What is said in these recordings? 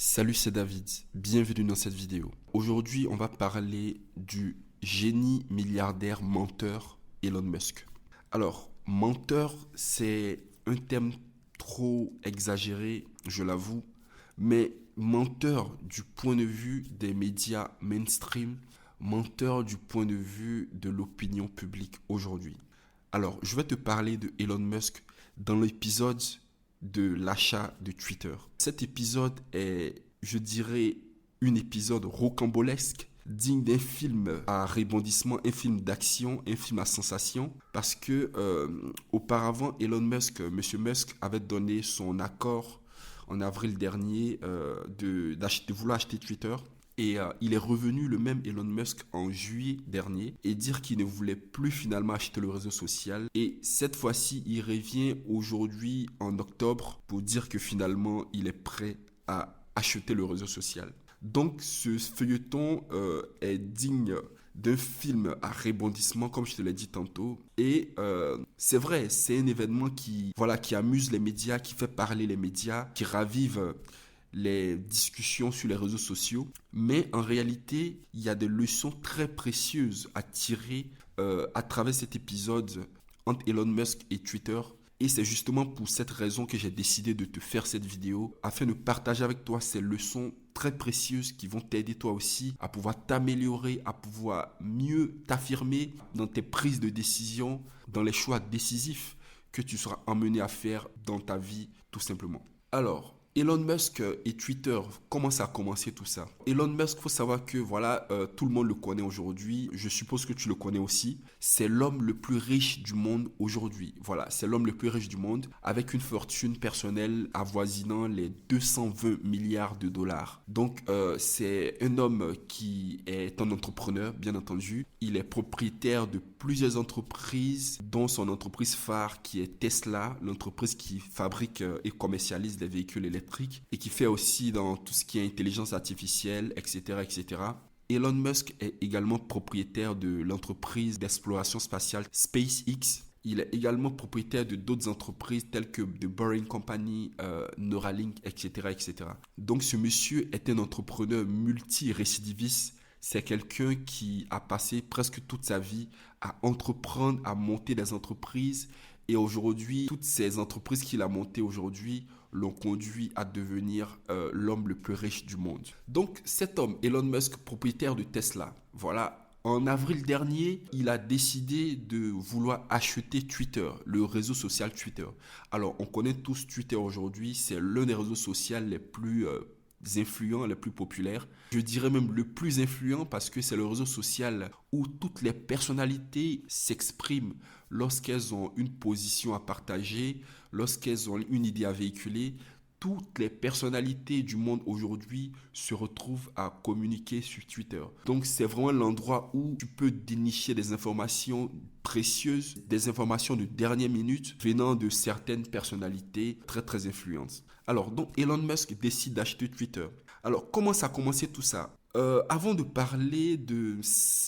Salut, c'est David, bienvenue dans cette vidéo. Aujourd'hui, on va parler du génie milliardaire menteur Elon Musk. Alors, menteur, c'est un terme trop exagéré, je l'avoue, mais menteur du point de vue des médias mainstream, menteur du point de vue de l'opinion publique aujourd'hui. Alors, je vais te parler de Elon Musk dans l'épisode de l'achat de Twitter. Cet épisode est, je dirais, un épisode rocambolesque, digne d'un film à rebondissement, un film d'action, un film à sensation, parce que auparavant, Elon Musk, Monsieur Musk, avait donné son accord en avril dernier de vouloir acheter Twitter. Et il est revenu, le même Elon Musk, en juillet dernier et dire qu'il ne voulait plus finalement acheter le réseau social. Et cette fois-ci, il revient aujourd'hui en octobre pour dire que finalement, il est prêt à acheter le réseau social. Donc ce feuilleton est digne d'un film à rebondissement, comme je te l'ai dit tantôt. Et c'est vrai, c'est un événement qui amuse les médias, qui fait parler les médias, qui ravive les discussions sur les réseaux sociaux, mais en réalité, il y a des leçons très précieuses à tirer à travers cet épisode entre Elon Musk et Twitter. Et c'est justement pour cette raison que j'ai décidé de te faire cette vidéo, afin de partager avec toi ces leçons très précieuses qui vont t'aider toi aussi à pouvoir t'améliorer, à pouvoir mieux t'affirmer dans tes prises de décision, dans les choix décisifs que tu seras emmené à faire dans ta vie tout simplement. Alors, Elon Musk et Twitter, comment ça a commencé tout ça? Elon Musk, faut savoir que voilà, tout le monde le connaît aujourd'hui. Je suppose que tu le connais aussi. C'est l'homme le plus riche du monde aujourd'hui. Voilà, c'est l'homme le plus riche du monde avec une fortune personnelle avoisinant les 220 milliards de dollars. Donc, c'est un homme qui est un entrepreneur, bien entendu. Il est propriétaire de plusieurs entreprises, dont son entreprise phare qui est Tesla, l'entreprise qui fabrique et commercialise des véhicules électriques et qui fait aussi dans tout ce qui est intelligence artificielle, etc., etc. Elon Musk est également propriétaire de l'entreprise d'exploration spatiale SpaceX. Il est également propriétaire de d'autres entreprises telles que The Boring Company, Neuralink, etc., etc. Donc ce monsieur est un entrepreneur multi-récidiviste. C'est quelqu'un qui a passé presque toute sa vie à entreprendre, à monter des entreprises. Et aujourd'hui, toutes ces entreprises qu'il a montées aujourd'hui l'ont conduit à devenir l'homme le plus riche du monde. Donc cet homme, Elon Musk, propriétaire de Tesla, voilà, en avril dernier, il a décidé de vouloir acheter Twitter, le réseau social Twitter. Alors on connaît tous Twitter aujourd'hui, c'est l'un des réseaux sociaux les plus influents, les plus populaires. Je dirais même le plus influent parce que c'est le réseau social où toutes les personnalités s'expriment lorsqu'elles ont une position à partager, lorsqu'elles ont une idée à véhiculer. Toutes les personnalités du monde aujourd'hui se retrouvent à communiquer sur Twitter. Donc c'est vraiment l'endroit où tu peux dénicher des informations précieuses, des informations de dernière minute venant de certaines personnalités très très influentes. Alors donc Elon Musk décide d'acheter Twitter. Alors comment ça a commencé tout ça? Avant de parler de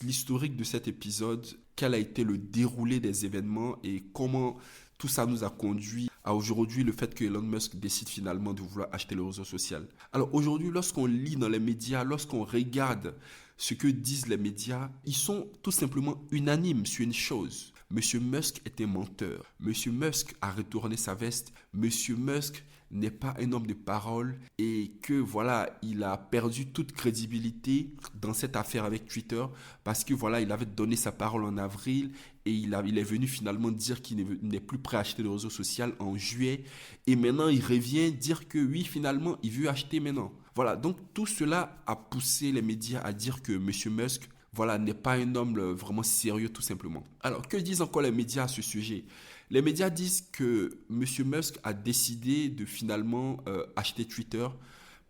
l'historique de cet épisode, quel a été le déroulé des événements et comment tout ça nous a conduit à aujourd'hui le fait que Elon Musk décide finalement de vouloir acheter le réseau social. Alors aujourd'hui, lorsqu'on lit dans les médias, lorsqu'on regarde ce que disent les médias, ils sont tout simplement unanimes sur une chose. Monsieur Musk est un menteur. Monsieur Musk a retourné sa veste. Monsieur Musk n'est pas un homme de parole et que voilà, il a perdu toute crédibilité dans cette affaire avec Twitter parce que voilà, il avait donné sa parole en avril et il est venu finalement dire qu'il n'est plus prêt à acheter le réseau social en juillet et maintenant il revient dire que oui, finalement, il veut acheter maintenant. Voilà, donc tout cela a poussé les médias à dire que Monsieur Musk voilà, n'est pas un homme vraiment sérieux tout simplement. Alors, que disent encore les médias à ce sujet? Les médias disent que Monsieur Musk a décidé de finalement acheter Twitter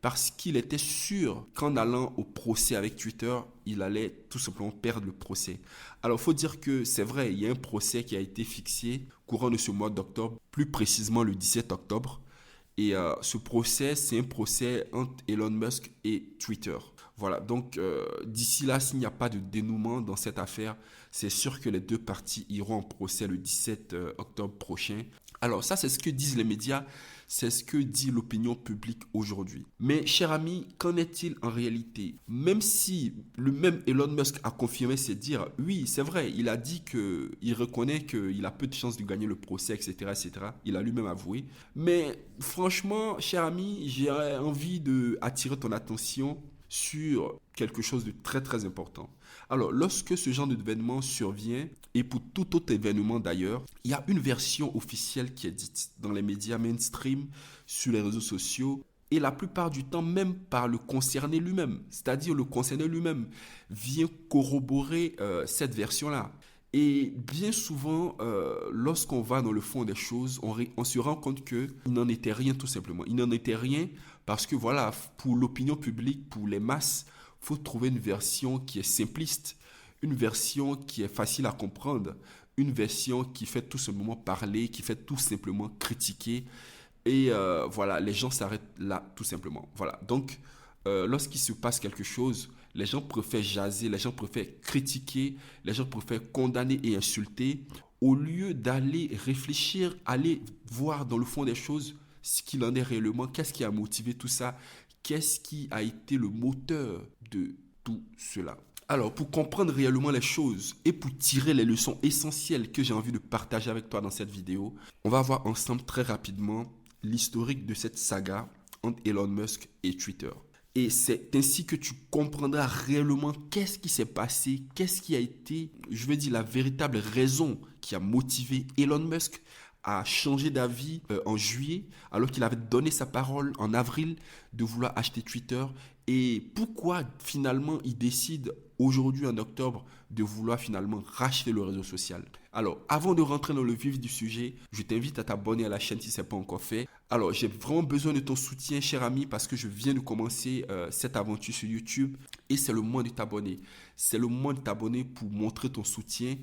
parce qu'il était sûr qu'en allant au procès avec Twitter, il allait tout simplement perdre le procès. Alors, il faut dire que c'est vrai, il y a un procès qui a été fixé courant de ce mois d'octobre, plus précisément le 17 octobre. Et ce procès, c'est un procès entre Elon Musk et Twitter. Voilà, donc d'ici là, s'il n'y a pas de dénouement dans cette affaire, c'est sûr que les deux parties iront en procès le 17 octobre prochain Alors ça, c'est ce que disent les médias, c'est ce que dit l'opinion publique aujourd'hui. Mais cher ami, qu'en est-il en réalité? Même si le même Elon Musk a confirmé ses dires, oui, c'est vrai, il a dit qu'il reconnaît qu'il a peu de chances de gagner le procès, etc., etc. Il a lui-même avoué. Mais franchement, cher ami, j'ai envie d'attirer ton attention sur quelque chose de très très important. Alors, lorsque ce genre d'événement survient, et pour tout autre événement d'ailleurs, il y a une version officielle qui est dite dans les médias mainstream, sur les réseaux sociaux, et la plupart du temps même par le concerné lui-même. C'est-à-dire le concerné lui-même vient corroborer cette version-là. Et bien souvent, lorsqu'on va dans le fond des choses, on se rend compte qu'il n'en était rien tout simplement. Il n'en était rien parce que voilà, pour l'opinion publique, pour les masses, il faut trouver une version qui est simpliste, une version qui est facile à comprendre, une version qui fait tout simplement parler, qui fait tout simplement critiquer. Et voilà, les gens s'arrêtent là tout simplement. Voilà, donc lorsqu'il se passe quelque chose, les gens préfèrent jaser, les gens préfèrent critiquer, les gens préfèrent condamner et insulter, au lieu d'aller réfléchir, aller voir dans le fond des choses ce qu'il en est réellement, qu'est-ce qui a motivé tout ça, qu'est-ce qui a été le moteur de tout cela. Alors, pour comprendre réellement les choses et pour tirer les leçons essentielles que j'ai envie de partager avec toi dans cette vidéo, on va voir ensemble très rapidement l'historique de cette saga entre Elon Musk et Twitter. Et c'est ainsi que tu comprendras réellement qu'est-ce qui s'est passé, qu'est-ce qui a été, je veux dire, la véritable raison qui a motivé Elon Musk à changer d'avis en juillet, alors qu'il avait donné sa parole en avril de vouloir acheter Twitter. Et pourquoi finalement il décide aujourd'hui en octobre de vouloir finalement racheter le réseau social. Alors, avant de rentrer dans le vif du sujet, je t'invite à t'abonner à la chaîne si ce n'est pas encore fait. Alors, j'ai vraiment besoin de ton soutien, cher ami, parce que je viens de commencer cette aventure sur YouTube et c'est le moment de t'abonner. C'est le moment de t'abonner pour montrer ton soutien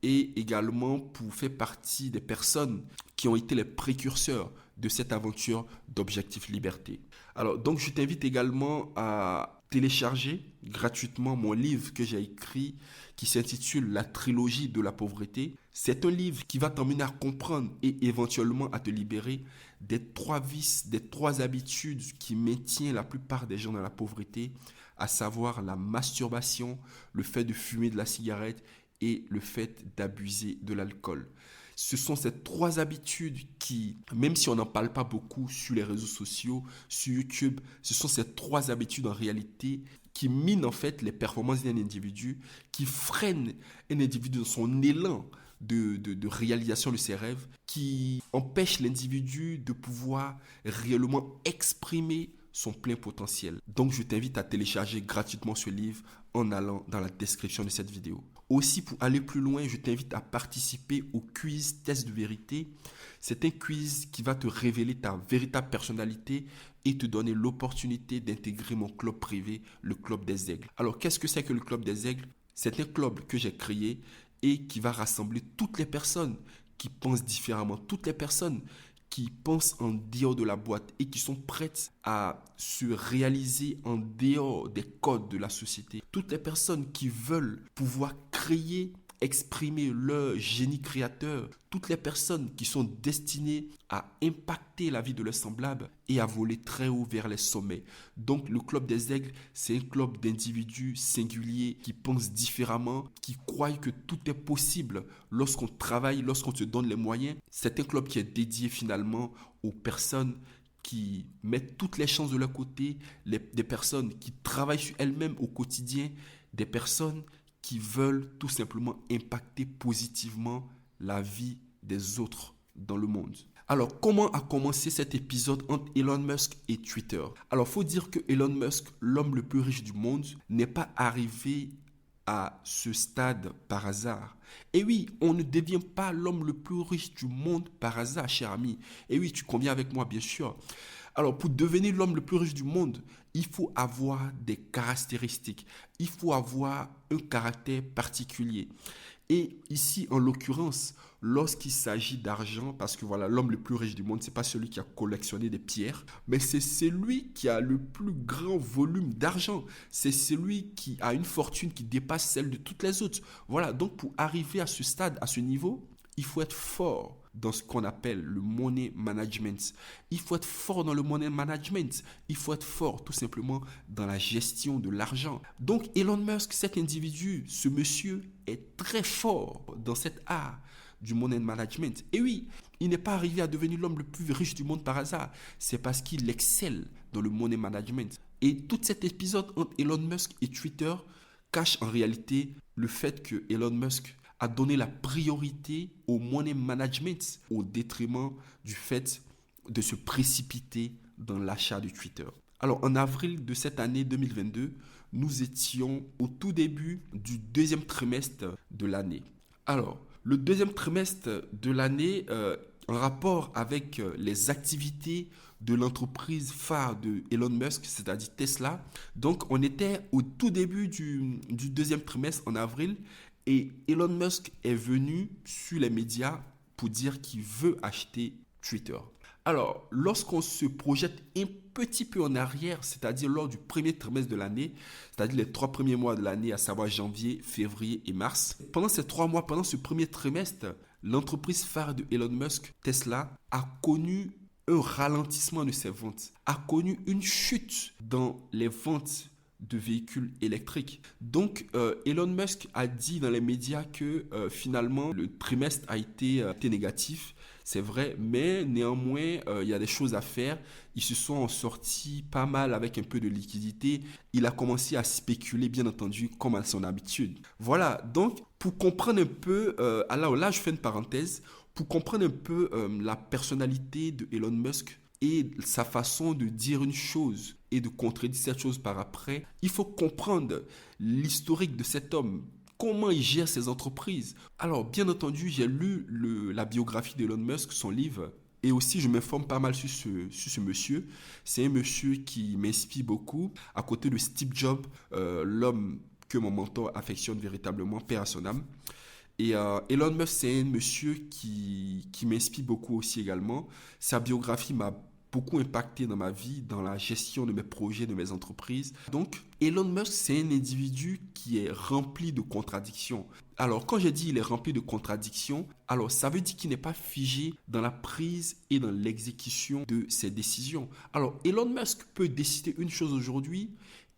et également pour faire partie des personnes qui ont été les précurseurs de cette aventure d'Objectif Liberté. Alors, donc, je t'invite également à télécharger gratuitement mon livre que j'ai écrit qui s'intitule La trilogie de la pauvreté. C'est un livre qui va t'emmener à comprendre et éventuellement à te libérer des 3 vices, des 3 habitudes qui maintiennent la plupart des gens dans la pauvreté, à savoir la masturbation, le fait de fumer de la cigarette et le fait d'abuser de l'alcool. Ce sont ces 3 habitudes qui, même si on n'en parle pas beaucoup sur les réseaux sociaux, sur YouTube, ce sont ces 3 habitudes en réalité qui minent en fait les performances d'un individu, qui freinent un individu dans son élan de réalisation de ses rêves, qui empêchent l'individu de pouvoir réellement exprimer son plein potentiel. Donc je t'invite à télécharger gratuitement ce livre en allant dans la description de cette vidéo. Aussi, pour aller plus loin, je t'invite à participer au quiz test de vérité. C'est un quiz qui va te révéler ta véritable personnalité et te donner l'opportunité d'intégrer mon club privé, le Club des Aigles. Alors, qu'est-ce que c'est que le Club des Aigles? C'est un club que j'ai créé et qui va rassembler toutes les personnes qui pensent différemment, toutes les personnes qui pensent en dehors de la boîte et qui sont prêtes à se réaliser en dehors des codes de la société. Toutes les personnes qui veulent pouvoir créer, exprimer leur génie créateur. Toutes les personnes qui sont destinées à impacter la vie de leurs semblables et à voler très haut vers les sommets. Donc le Club des Aigles, c'est un club d'individus singuliers qui pensent différemment, qui croient que tout est possible lorsqu'on travaille, lorsqu'on se donne les moyens. C'est un club qui est dédié finalement aux personnes qui mettent toutes les chances de leur côté, des personnes qui travaillent sur elles-mêmes au quotidien, des personnes qui veulent tout simplement impacter positivement la vie des autres dans le monde. Alors, comment a commencé cet épisode entre Elon Musk et Twitter? Alors, il faut dire que Elon Musk, l'homme le plus riche du monde, n'est pas arrivé à ce stade par hasard. Et oui, on ne devient pas l'homme le plus riche du monde par hasard, cher ami. Et oui, tu conviens avec moi, bien sûr. Alors, pour devenir l'homme le plus riche du monde, il faut avoir des caractéristiques. Il faut avoir un caractère particulier. Et ici, en l'occurrence, lorsqu'il s'agit d'argent, parce que voilà, l'homme le plus riche du monde, ce n'est pas celui qui a collectionné des pierres, mais c'est celui qui a le plus grand volume d'argent. C'est celui qui a une fortune qui dépasse celle de toutes les autres. Voilà, donc pour arriver à ce stade, à ce niveau, il faut être fort dans ce qu'on appelle le money management. Il faut être fort dans le money management. Il faut être fort tout simplement dans la gestion de l'argent. Donc Elon Musk, cet individu, ce monsieur est très fort dans cet art du money management. Et oui, il n'est pas arrivé à devenir l'homme le plus riche du monde par hasard. C'est parce qu'il excelle dans le money management. Et tout cet épisode entre Elon Musk et Twitter cache en réalité le fait que Elon Musk a donné la priorité au money management au détriment du fait de se précipiter dans l'achat de Twitter. Alors, en avril de cette année 2022, nous étions au tout début du deuxième trimestre de l'année. Alors, le deuxième trimestre de l'année, en rapport avec les activités de l'entreprise phare de Elon Musk, c'est-à-dire Tesla. Donc, on était au tout début du deuxième trimestre, en avril, et Elon Musk est venu sur les médias pour dire qu'il veut acheter Twitter. Alors, lorsqu'on se projette un petit peu en arrière, c'est-à-dire lors du premier trimestre de l'année, c'est-à-dire les 3 premiers mois de l'année, à savoir janvier, février et mars, pendant ces 3 mois, pendant ce premier trimestre, l'entreprise phare de Elon Musk, Tesla, a connu un ralentissement de ses ventes, a connu une chute dans les ventes de véhicules électriques. Donc, Elon Musk a dit dans les médias que finalement, le trimestre a été négatif. C'est vrai, mais néanmoins, il y a des choses à faire. Ils se sont sortis pas mal avec un peu de liquidité. Il a commencé à spéculer, bien entendu, comme à son habitude. Voilà, donc, pour comprendre un peu, alors là, je fais une parenthèse, pour comprendre un peu la personnalité de Elon Musk et sa façon de dire une chose et de contredire cette chose par après, il faut comprendre l'historique de cet homme. Comment il gère ses entreprises. Alors, bien entendu, j'ai lu la biographie d'Elon Musk, son livre, et aussi je m'informe pas mal sur ce monsieur. C'est un monsieur qui m'inspire beaucoup, à côté de Steve Jobs, l'homme que mon mentor affectionne véritablement, paix à son âme. Et Elon Musk, c'est un monsieur qui m'inspire beaucoup aussi également. Sa biographie m'a beaucoup impacté dans ma vie, dans la gestion de mes projets, de mes entreprises. Donc, Elon Musk, c'est un individu qui est rempli de contradictions. Alors, quand j'ai dit il est rempli de contradictions, alors ça veut dire qu'il n'est pas figé dans la prise et dans l'exécution de ses décisions. Alors, Elon Musk peut décider une chose aujourd'hui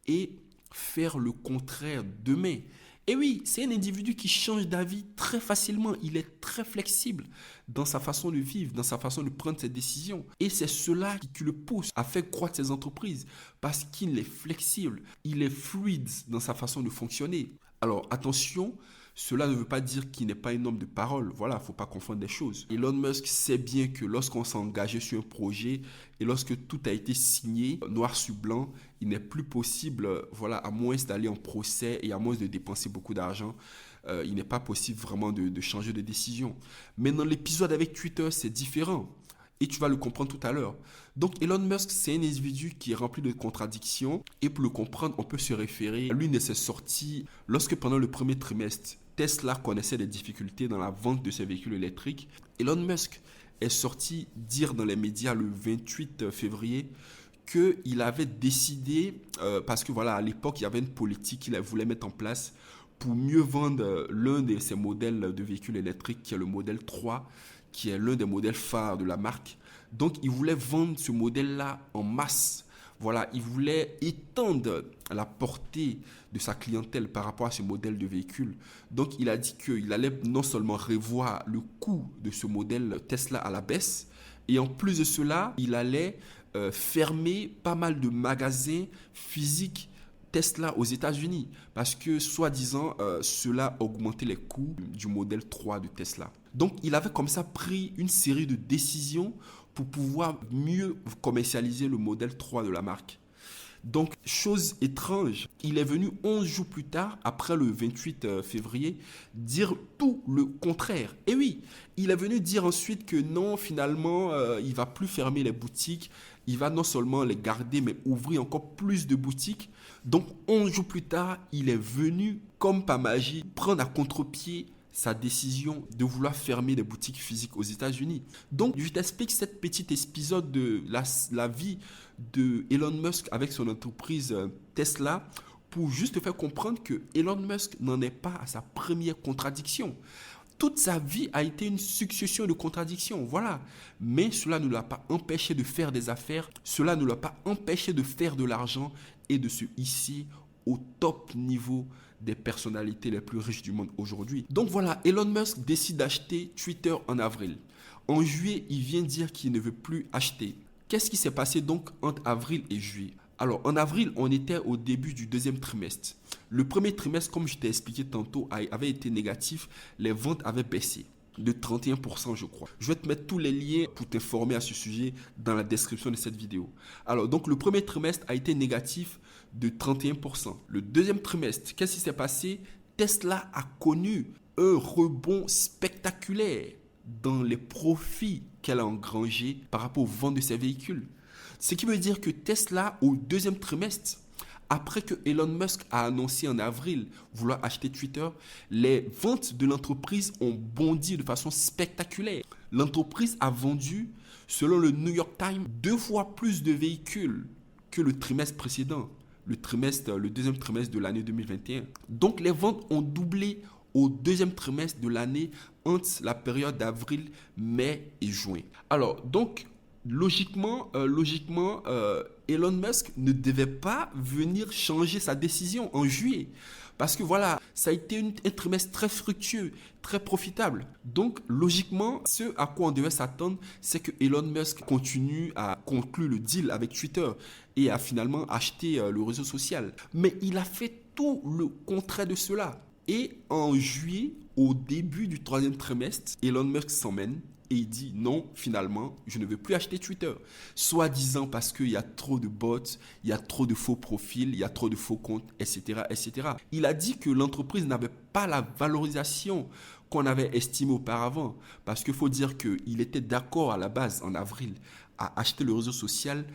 et faire le contraire demain. Et oui, c'est un individu qui change d'avis très facilement. Il est très flexible dans sa façon de vivre, dans sa façon de prendre ses décisions. Et c'est cela qui le pousse à faire croître ses entreprises parce qu'il est flexible, il est fluide dans sa façon de fonctionner. Alors attention, cela ne veut pas dire qu'il n'est pas un homme de parole. Voilà, il ne faut pas confondre des choses. Elon Musk sait bien que lorsqu'on s'est engagé sur un projet et lorsque tout a été signé, noir sur blanc, il n'est plus possible, voilà, à moins d'aller en procès et à moins de dépenser beaucoup d'argent, il n'est pas possible vraiment de changer de décision. Mais dans l'épisode avec Twitter, c'est différent. Et tu vas le comprendre tout à l'heure. Donc Elon Musk, c'est un individu qui est rempli de contradictions. Et pour le comprendre, on peut se référer à l'une de ses sorties lorsque pendant le premier trimestre, Tesla connaissait des difficultés dans la vente de ses véhicules électriques. Elon Musk est sorti dire dans les médias le 28 février qu'il avait décidé, parce que voilà, à l'époque, il y avait une politique qu'il voulait mettre en place pour mieux vendre l'un de ses modèles de véhicules électriques, qui est le modèle 3, qui est l'un des modèles phares de la marque. Donc, il voulait vendre ce modèle-là en masse. Voilà, il voulait étendre la portée de sa clientèle par rapport à ce modèle de véhicule. Donc, il a dit qu'il allait non seulement revoir le coût de ce modèle Tesla à la baisse, et en plus de cela, il allait fermer pas mal de magasins physiques Tesla aux États-Unis parce que, soi-disant, cela augmentait les coûts du modèle 3 de Tesla. Donc, il avait comme ça pris une série de décisions pour pouvoir mieux commercialiser le modèle 3 de la marque. Donc, chose étrange, il est venu 11 jours plus tard, après le 28 février, dire tout le contraire. Et oui, il est venu dire ensuite que non, finalement, il ne va plus fermer les boutiques, il va non seulement les garder, mais ouvrir encore plus de boutiques. Donc, 11 jours plus tard, il est venu, comme par magie, prendre à contre-pied sa décision de vouloir fermer des boutiques physiques aux États-Unis. Donc, je t'explique cet petit épisode de la vie de Elon Musk avec son entreprise Tesla pour juste te faire comprendre que Elon Musk n'en est pas à sa première contradiction. toute sa vie a été une succession de contradictions, voilà. Mais cela ne l'a pas empêché de faire des affaires, cela ne l'a pas empêché de faire de l'argent et de se hisser au top niveau des personnalités les plus riches du monde aujourd'hui. Donc voilà, Elon Musk décide d'acheter Twitter en avril. En juillet, il vient dire qu'il ne veut plus acheter. Qu'est-ce qui s'est passé donc entre avril et juillet? Alors, en avril, on était au début du deuxième trimestre. Le premier trimestre, comme je t'ai expliqué tantôt, avait été négatif. Les ventes avaient baissé de 31%, je crois. Je vais te mettre tous les liens pour t'informer à ce sujet dans la description de cette vidéo. Alors, donc, le premier trimestre a été négatif de 31%. Le deuxième trimestre, qu'est-ce qui s'est passé? Tesla a connu un rebond spectaculaire dans les profits qu'elle a engrangés par rapport aux ventes de ses véhicules. Ce qui veut dire que Tesla, au deuxième trimestre, après que Elon Musk a annoncé en avril vouloir acheter Twitter, les ventes de l'entreprise ont bondi de façon spectaculaire. L'entreprise a vendu, selon le New York Times, 2 fois plus de véhicules que le trimestre précédent, le deuxième trimestre de l'année 2021. Donc les ventes ont doublé au deuxième trimestre de l'année entre la période d'avril, mai et juin. Alors donc, logiquement, Elon Musk ne devait pas venir changer sa décision en juillet. Parce que voilà, ça a été un trimestre très fructueux, très profitable. Donc, logiquement, ce à quoi on devait s'attendre, c'est que Elon Musk continue à conclure le deal avec Twitter et à finalement acheter le réseau social. Mais il a fait tout le contraire de cela. Et en juillet, au début du troisième trimestre, Elon Musk s'emmène et il dit non, finalement, je ne veux plus acheter Twitter. Soi-disant parce qu'il y a trop de bots, il y a trop de faux profils, il y a trop de faux comptes, etc., etc. Il a dit que l'entreprise n'avait pas la valorisation qu'on avait estimée auparavant. Parce qu'il faut dire qu'il était d'accord à la base, en avril, à acheter le réseau social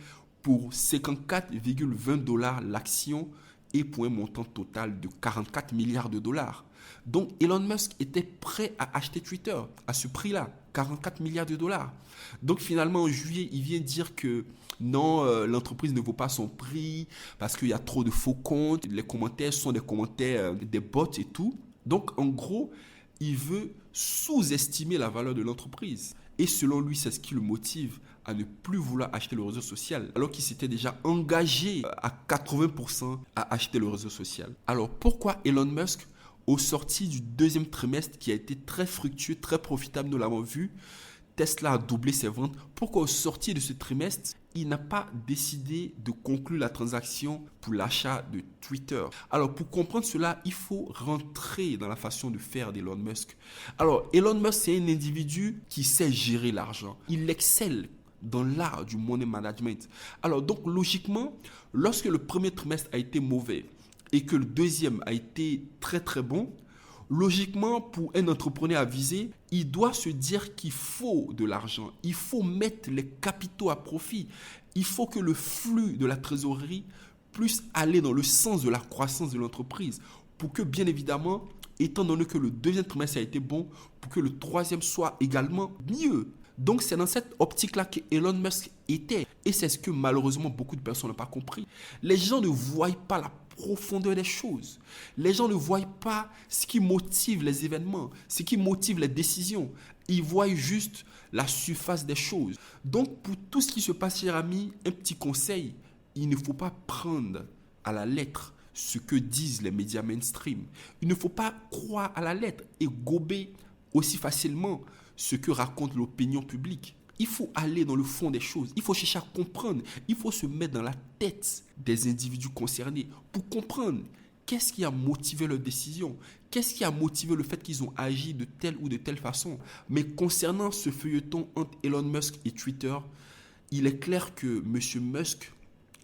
pour 54,20 $ l'action et pour un montant total de 44 milliards de dollars. Donc Elon Musk était prêt à acheter Twitter à ce prix-là, 44 milliards de dollars. Donc finalement en juillet, il vient dire que non, l'entreprise ne vaut pas son prix parce qu'il y a trop de faux comptes, les commentaires sont des commentaires des bots et tout. Donc en gros, il veut sous-estimer la valeur de l'entreprise. Et selon lui, c'est ce qui le motive à ne plus vouloir acheter le réseau social, alors qu'il s'était déjà engagé à 80% à acheter le réseau social. Alors pourquoi Elon Musk, au sorti du deuxième trimestre qui a été très fructueux, très profitable, nous l'avons vu, Tesla a doublé ses ventes. Pourquoi au sorti de ce trimestre, il n'a pas décidé de conclure la transaction pour l'achat de Twitter? Alors pour comprendre cela, il faut rentrer dans la façon de faire d'Elon Musk. Alors Elon Musk, c'est un individu qui sait gérer l'argent. Il excelle dans l'art du money management. Alors donc logiquement, lorsque le premier trimestre a été mauvais et que le deuxième a été très très bon, logiquement, pour un entrepreneur avisé, il doit se dire qu'il faut de l'argent. Il faut mettre les capitaux à profit. Il faut que le flux de la trésorerie puisse aller dans le sens de la croissance de l'entreprise. Pour que, bien évidemment, étant donné que le deuxième trimestre a été bon, pour que le troisième soit également mieux. Donc, c'est dans cette optique-là que Elon Musk était. Et c'est ce que malheureusement beaucoup de personnes n'ont pas compris. Les gens ne voient pas la profondeur des choses. Les gens ne voient pas ce qui motive les événements, ce qui motive les décisions. Ils voient juste la surface des choses. Donc, pour tout ce qui se passe, cher ami, un petit conseil, il ne faut pas prendre à la lettre ce que disent les médias mainstream. Il ne faut pas croire à la lettre et gober aussi facilement ce que raconte l'opinion publique. Il faut aller dans le fond des choses. Il faut chercher à comprendre. Il faut se mettre dans la tête des individus concernés pour comprendre qu'est-ce qui a motivé leur décision. Qu'est-ce qui a motivé le fait qu'ils ont agi de telle ou de telle façon. Mais concernant ce feuilleton entre Elon Musk et Twitter, il est clair que M. Musk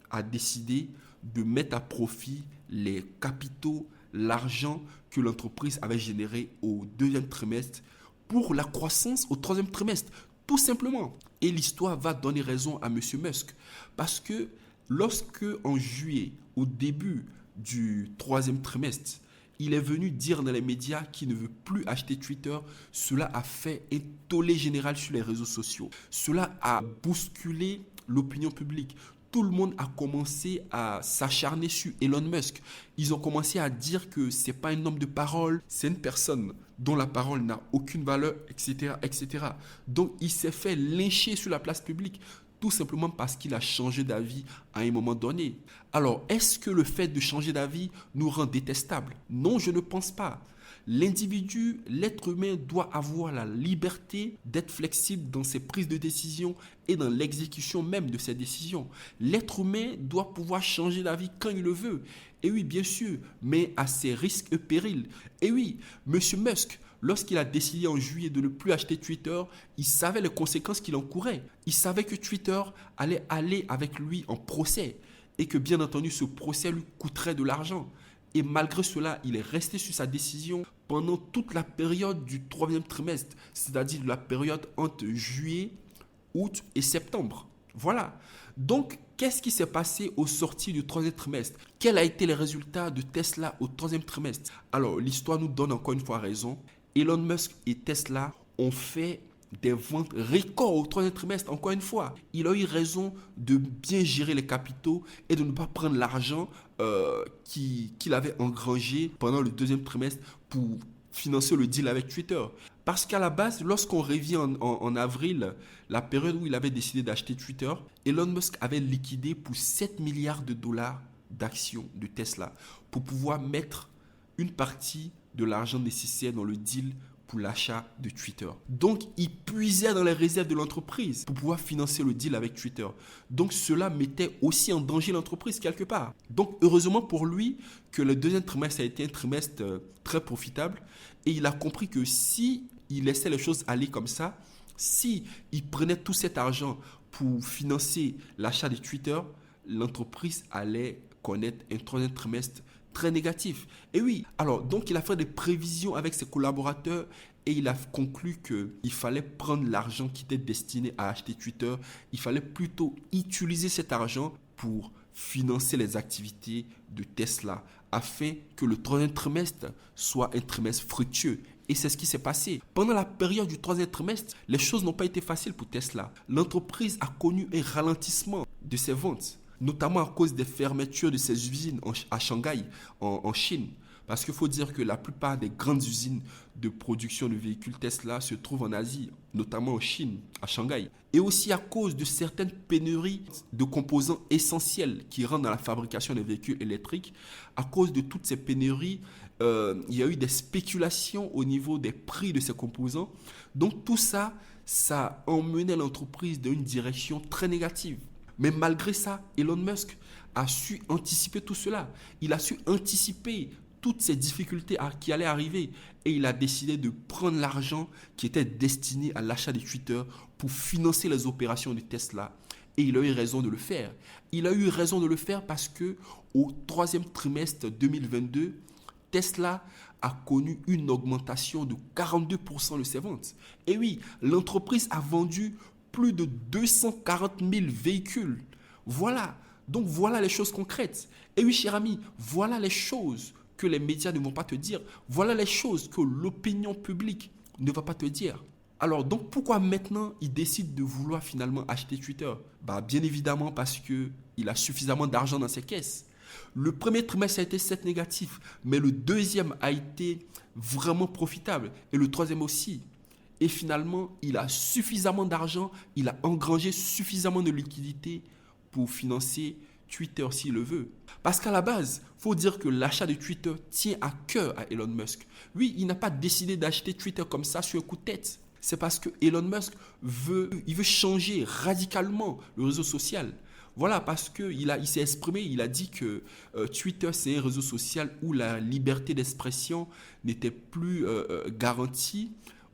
a décidé de mettre à profit les capitaux, l'argent que l'entreprise avait généré au deuxième trimestre pour la croissance au troisième trimestre. Tout simplement. Et l'histoire va donner raison à M. Musk. Parce que lorsque en juillet, au début du troisième trimestre, il est venu dire dans les médias qu'il ne veut plus acheter Twitter, cela a fait un tollé général sur les réseaux sociaux. Cela a bousculé l'opinion publique. tout le monde a commencé à s'acharner sur Elon Musk. Ils ont commencé à dire que c'est pas un homme de parole, c'est une personne dont la parole n'a aucune valeur, etc., etc. Donc, il s'est fait lyncher sur la place publique, tout simplement parce qu'il a changé d'avis à un moment donné. Alors, est-ce que le fait de changer d'avis nous rend détestables? Non, je ne pense pas. L'individu, l'être humain doit avoir la liberté d'être flexible dans ses prises de décision et dans l'exécution même de ses décisions. L'être humain doit pouvoir changer d'avis quand il le veut. Et oui, bien sûr, mais à ses risques et périls. Et oui, Monsieur Musk, lorsqu'il a décidé en juillet de ne plus acheter Twitter, il savait les conséquences qu'il encourait. Il savait que Twitter allait aller avec lui en procès et que bien entendu ce procès lui coûterait de l'argent. Et malgré cela, il est resté sur sa décision pendant toute la période du troisième trimestre, c'est-à-dire la période entre juillet, août et septembre. Voilà. Donc, qu'est-ce qui s'est passé au sortir du troisième trimestre? Quels ont été les résultats de Tesla au troisième trimestre? Alors, l'histoire nous donne encore une fois raison. Elon Musk et Tesla ont fait des ventes records au troisième trimestre, encore une fois. Il a eu raison de bien gérer les capitaux et de ne pas prendre l'argent qu'il avait engrangé pendant le deuxième trimestre pour financer le deal avec Twitter. Parce qu'à la base, lorsqu'on revient en avril, la période où il avait décidé d'acheter Twitter, Elon Musk avait liquidé pour 7 milliards de dollars d'actions de Tesla pour pouvoir mettre une partie de l'argent nécessaire dans le deal pour l'achat de Twitter. Donc, il puisait dans les réserves de l'entreprise pour pouvoir financer le deal avec Twitter. Donc, cela mettait aussi en danger l'entreprise quelque part. Donc, heureusement pour lui que le deuxième trimestre a été un trimestre très profitable et il a compris que si il laissait les choses aller comme ça, si il prenait tout cet argent pour financer l'achat de Twitter, l'entreprise allait connaître un troisième trimestre très négatif. Et oui, alors donc il a fait des prévisions avec ses collaborateurs et il a conclu qu'il fallait prendre l'argent qui était destiné à acheter Twitter, il fallait plutôt utiliser cet argent pour financer les activités de Tesla afin que le troisième trimestre soit un trimestre fructueux. Et c'est ce qui s'est passé. Pendant la période du troisième trimestre, les choses n'ont pas été faciles pour Tesla. L'entreprise a connu un ralentissement de ses ventes, notamment à cause des fermetures de ses usines à Shanghai, en Chine. Parce qu'il faut dire que la plupart des grandes usines de production de véhicules Tesla se trouvent en Asie, notamment en Chine, à Shanghai. Et aussi à cause de certaines pénuries de composants essentiels qui rentrent dans la fabrication des véhicules électriques. À cause de toutes ces pénuries, il y a eu des spéculations au niveau des prix de ces composants. Donc tout ça, ça a emmené l'entreprise dans une direction très négative. Mais malgré ça, Elon Musk a su anticiper tout cela. Il a su anticiper toutes ces difficultés qui allaient arriver. Et il a décidé de prendre l'argent qui était destiné à l'achat de Twitter pour financer les opérations de Tesla. Et il a eu raison de le faire. Il a eu raison de le faire parce que au troisième trimestre 2022, Tesla a connu une augmentation de 42% de ses ventes. Et oui, l'entreprise a vendu plus de 240 000 véhicules. Voilà. Donc voilà les choses concrètes. Et oui, cher ami, voilà les choses que les médias ne vont pas te dire. Voilà les choses que l'opinion publique ne va pas te dire. Alors, donc pourquoi maintenant il décide de vouloir finalement acheter Twitter? Bien évidemment parce qu'il a suffisamment d'argent dans ses caisses. Le premier trimestre a été certes négatif, mais le deuxième a été vraiment profitable et le troisième aussi. Et finalement, il a suffisamment d'argent, il a engrangé suffisamment de liquidités pour financer Twitter s'il le veut. Parce qu'à la base, il faut dire que l'achat de Twitter tient à cœur à Elon Musk. Oui, il n'a pas décidé d'acheter Twitter comme ça sur un coup de tête. C'est parce que Elon Musk veut changer radicalement le réseau social. Voilà, parce qu'il s'est exprimé, il a dit que Twitter, c'est un réseau social où la liberté d'expression n'était plus garantie,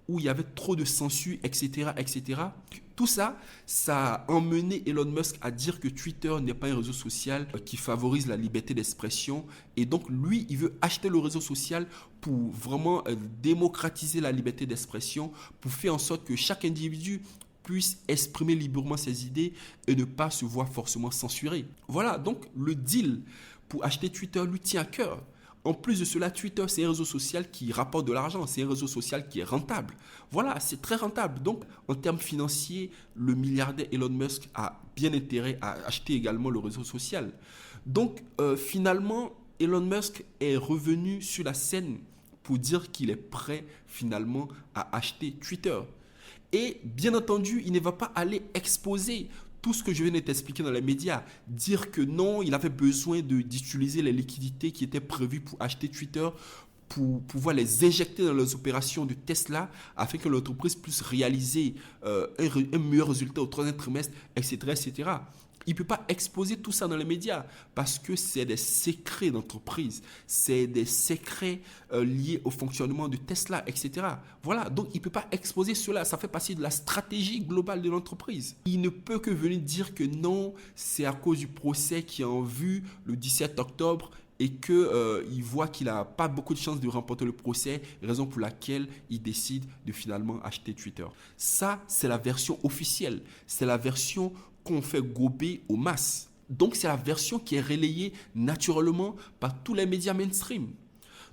où il y avait trop de censure, etc., etc. Tout ça, ça a emmené Elon Musk à dire que Twitter n'est pas un réseau social qui favorise la liberté d'expression. Et donc, lui, il veut acheter le réseau social pour vraiment démocratiser la liberté d'expression, pour faire en sorte que chaque individu puisse exprimer librement ses idées et ne pas se voir forcément censuré. Voilà, donc le deal pour acheter Twitter lui tient à cœur. En plus de cela, Twitter, c'est un réseau social qui rapporte de l'argent, c'est un réseau social qui est rentable. Voilà, c'est très rentable. Donc, en termes financiers, le milliardaire Elon Musk a bien intérêt à acheter également le réseau social. Donc, finalement, Elon Musk est revenu sur la scène pour dire qu'il est prêt finalement à acheter Twitter. Et bien entendu, il ne va pas aller exposer tout ce que je viens de t'expliquer dans les médias. Dire que non, il avait besoin d'utiliser les liquidités qui étaient prévues pour acheter Twitter, pour pouvoir les injecter dans les opérations de Tesla afin que l'entreprise puisse réaliser un meilleur résultat au troisième trimestre, etc. etc. Il ne peut pas exposer tout ça dans les médias parce que c'est des secrets d'entreprise, c'est des secrets liés au fonctionnement de Tesla, etc. Voilà, donc il ne peut pas exposer cela, ça fait partie de la stratégie globale de l'entreprise. Il ne peut que venir dire que non, c'est à cause du procès qui est en vue le 17 octobre et qu'il voit qu'il n'a pas beaucoup de chances de remporter le procès, raison pour laquelle il décide de finalement acheter Twitter. Ça, c'est la version officielle, c'est la version qu'on fait gober aux masses. Donc c'est la version qui est relayée naturellement par tous les médias mainstream.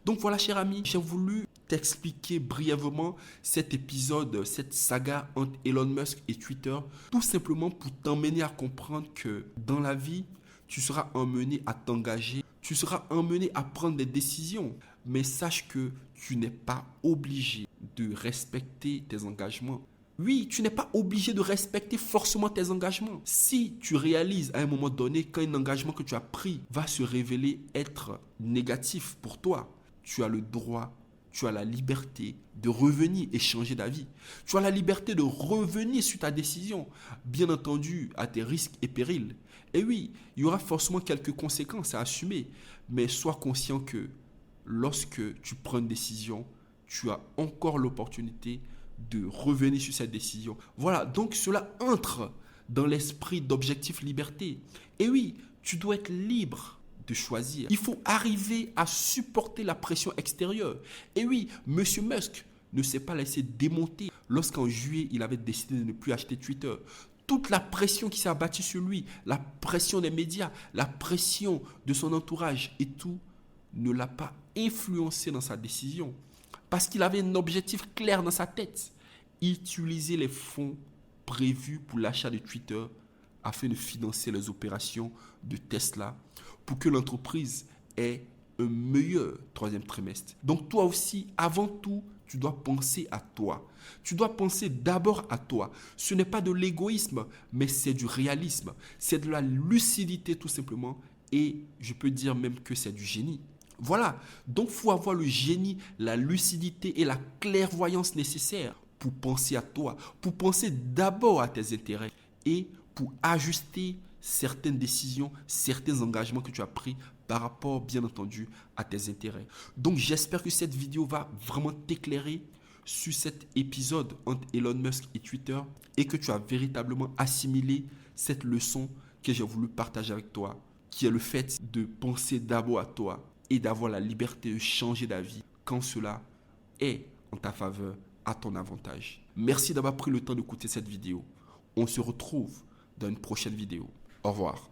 Donc voilà, cher ami, j'ai voulu t'expliquer brièvement cet épisode, cette saga entre Elon Musk et Twitter, tout simplement pour t'emmener à comprendre que dans la vie, tu seras emmené à t'engager, tu seras emmené à prendre des décisions, mais sache que tu n'es pas obligé de respecter tes engagements. Oui, tu n'es pas obligé de respecter forcément tes engagements. Si tu réalises à un moment donné qu'un engagement que tu as pris va se révéler être négatif pour toi, tu as le droit, tu as la liberté de revenir et changer d'avis. Tu as la liberté de revenir sur ta décision, bien entendu à tes risques et périls. Et oui, il y aura forcément quelques conséquences à assumer, mais sois conscient que lorsque tu prends une décision, tu as encore l'opportunité de revenir sur cette décision. Voilà, donc cela entre dans l'esprit d'objectif liberté. Et oui, tu dois être libre de choisir. Il faut arriver à supporter la pression extérieure. Et oui, Monsieur Musk ne s'est pas laissé démonter lorsqu'en juillet, il avait décidé de ne plus acheter Twitter. Toute la pression qui s'est abattue sur lui, la pression des médias, la pression de son entourage et tout, ne l'a pas influencé dans sa décision. Parce qu'il avait un objectif clair dans sa tête. Utiliser les fonds prévus pour l'achat de Twitter afin de financer les opérations de Tesla pour que l'entreprise ait un meilleur troisième trimestre. Donc toi aussi, avant tout, tu dois penser à toi. Tu dois penser d'abord à toi. Ce n'est pas de l'égoïsme, mais c'est du réalisme. C'est de la lucidité tout simplement. Et je peux dire même que c'est du génie. Voilà, donc il faut avoir le génie, la lucidité et la clairvoyance nécessaires pour penser à toi, pour penser d'abord à tes intérêts et pour ajuster certaines décisions, certains engagements que tu as pris par rapport, bien entendu, à tes intérêts. Donc j'espère que cette vidéo va vraiment t'éclairer sur cet épisode entre Elon Musk et Twitter et que tu as véritablement assimilé cette leçon que j'ai voulu partager avec toi, qui est le fait de penser d'abord à toi et d'avoir la liberté de changer d'avis quand cela est en ta faveur, à ton avantage. Merci d'avoir pris le temps d'écouter cette vidéo. On se retrouve dans une prochaine vidéo. Au revoir.